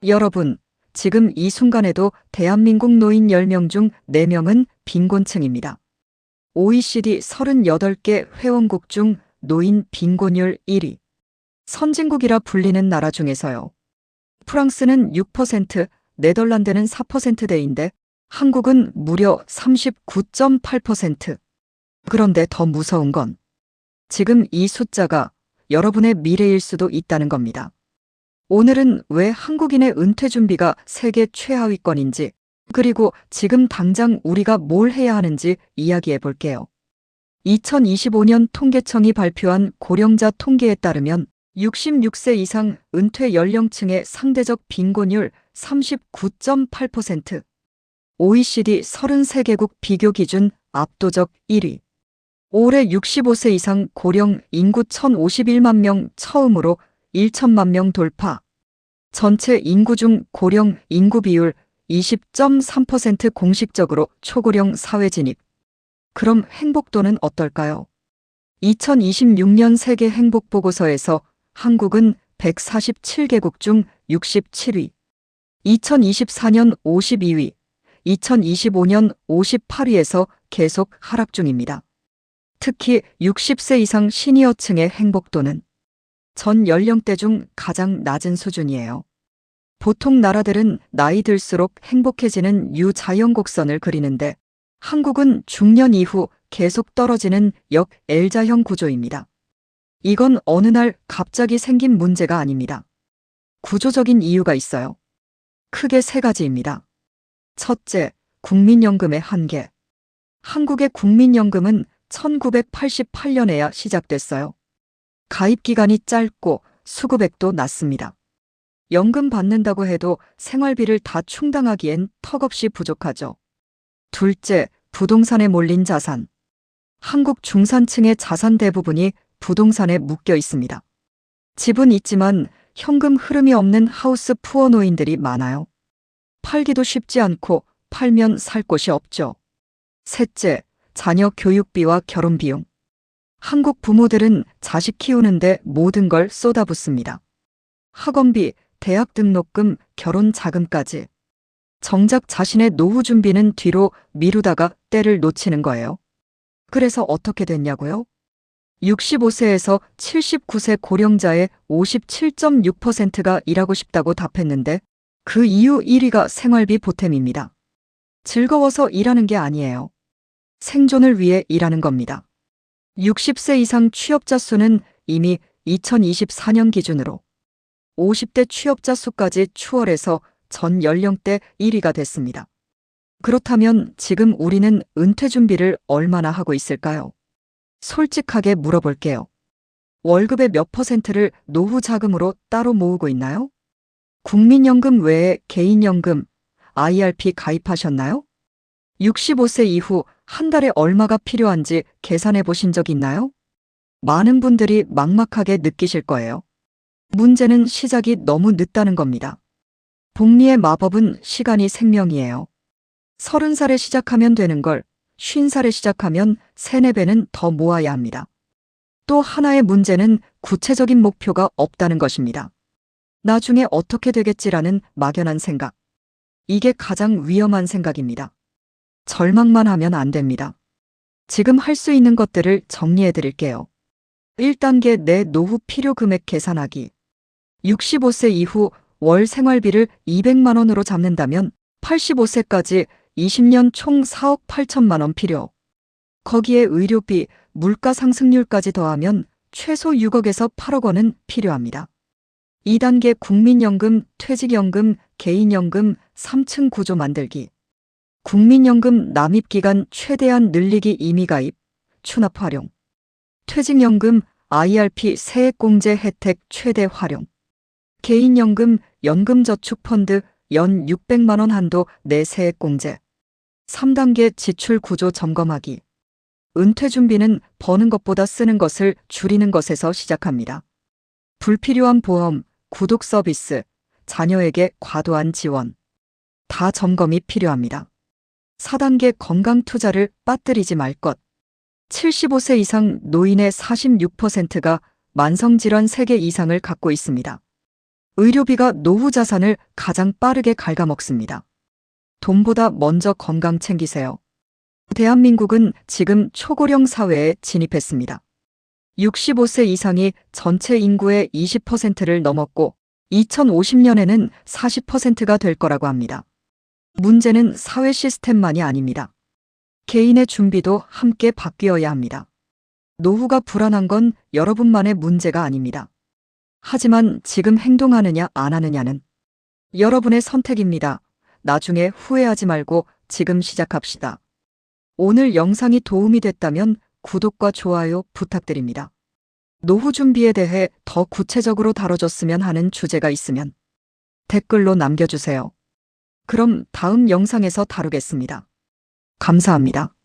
여러분, 지금 이 순간에도 대한민국 노인 10명 중 4명은 빈곤층입니다. OECD 38개 회원국 중 노인 빈곤율 1위. 선진국이라 불리는 나라 중에서요. 프랑스는 6%, 네덜란드는 4%대인데 한국은 무려 39.8%. 그런데 더 무서운 건 지금 이 숫자가 여러분의 미래일 수도 있다는 겁니다. 오늘은 왜 한국인의 은퇴 준비가 세계 최하위권인지, 그리고 지금 당장 우리가 뭘 해야 하는지 이야기해 볼게요. 2025년 통계청이 발표한 고령자 통계에 따르면 66세 이상 은퇴 연령층의 상대적 빈곤율 39.8%, OECD 33개국 비교 기준 압도적 1위. 올해 65세 이상 고령 인구 1,051만 명 처음으로 1천만 명 돌파. 전체 인구 중 고령 인구 비율 20.3% 공식적으로 초고령 사회 진입. 그럼 행복도는 어떨까요? 2026년 세계 행복 보고서에서 한국은 147개국 중 67위, 2024년 52위, 2025년 58위에서 계속 하락 중입니다. 특히 60세 이상 시니어층의 행복도는 전 연령대 중 가장 낮은 수준이에요. 보통 나라들은 나이 들수록 행복해지는 유자연곡선을 그리는데 한국은 중년 이후 계속 떨어지는 역 L자형 구조입니다. 이건 어느 날 갑자기 생긴 문제가 아닙니다. 구조적인 이유가 있어요. 크게 3가지입니다. 첫째, 국민연금의 한계. 한국의 국민연금은 1988년에야 시작됐어요. 가입 기간이 짧고 수급액도 낮습니다. 연금 받는다고 해도 생활비를 다 충당하기엔 턱없이 부족하죠. 둘째, 부동산에 몰린 자산. 한국 중산층의 자산 대부분이 부동산에 묶여 있습니다. 집은 있지만 현금 흐름이 없는 하우스 푸어 노인들이 많아요. 팔기도 쉽지 않고 팔면 살 곳이 없죠. 셋째, 자녀 교육비와 결혼 비용. 한국 부모들은 자식 키우는데 모든 걸 쏟아붓습니다. 학원비, 대학 등록금, 결혼 자금까지. 정작 자신의 노후 준비는 뒤로 미루다가 때를 놓치는 거예요. 그래서 어떻게 됐냐고요? 65세에서 79세 고령자의 57.6%가 일하고 싶다고 답했는데 그 이유 1위가 생활비 보탬입니다. 즐거워서 일하는 게 아니에요. 생존을 위해 일하는 겁니다. 60세 이상 취업자 수는 이미 2024년 기준으로 50대 취업자 수까지 추월해서 전 연령대 1위가 됐습니다. 그렇다면 지금 우리는 은퇴 준비를 얼마나 하고 있을까요? 솔직하게 물어볼게요. 월급의 몇 %를 노후 자금으로 따로 모으고 있나요? 국민연금 외에 개인연금, IRP 가입하셨나요? 65세 이후 한 달에 얼마가 필요한지 계산해 보신 적 있나요? 많은 분들이 막막하게 느끼실 거예요. 문제는 시작이 너무 늦다는 겁니다. 복리의 마법은 시간이 생명이에요. 30살에 시작하면 되는 걸 50살에 시작하면 3, 4배는 더 모아야 합니다. 또 하나의 문제는 구체적인 목표가 없다는 것입니다. 나중에 어떻게 되겠지라는 막연한 생각. 이게 가장 위험한 생각입니다. 절망만 하면 안 됩니다. 지금 할 수 있는 것들을 정리해 드릴게요. 1단계 내 노후 필요 금액 계산하기. 65세 이후 월 생활비를 200만 원으로 잡는다면 85세까지 20년 총 4억 8천만 원 필요. 거기에 의료비, 물가 상승률까지 더하면 최소 6억에서 8억 원은 필요합니다. 2단계 국민연금, 퇴직연금, 개인연금 3층 구조 만들기. 국민연금 납입기간 최대한 늘리기 임의가입, 추납 활용. 퇴직연금, IRP 세액공제 혜택 최대 활용. 개인연금, 연금저축펀드 연 600만 원 한도 내 세액공제. 3단계 지출 구조 점검하기. 은퇴 준비는 버는 것보다 쓰는 것을 줄이는 것에서 시작합니다. 불필요한 보험, 구독 서비스, 자녀에게 과도한 지원. 다 점검이 필요합니다. 4단계 건강 투자를 빠뜨리지 말 것. 75세 이상 노인의 46%가 만성질환 3개 이상을 갖고 있습니다. 의료비가 노후 자산을 가장 빠르게 갉아먹습니다. 돈보다 먼저 건강 챙기세요. 대한민국은 지금 초고령 사회에 진입했습니다. 65세 이상이 전체 인구의 20%를 넘었고 2050년에는 40%가 될 거라고 합니다. 문제는 사회 시스템만이 아닙니다. 개인의 준비도 함께 바뀌어야 합니다. 노후가 불안한 건 여러분만의 문제가 아닙니다. 하지만 지금 행동하느냐 안 하느냐는 여러분의 선택입니다. 나중에 후회하지 말고 지금 시작합시다. 오늘 영상이 도움이 됐다면 구독과 좋아요 부탁드립니다. 노후 준비에 대해 더 구체적으로 다뤄줬으면 하는 주제가 있으면 댓글로 남겨주세요. 그럼 다음 영상에서 다루겠습니다. 감사합니다.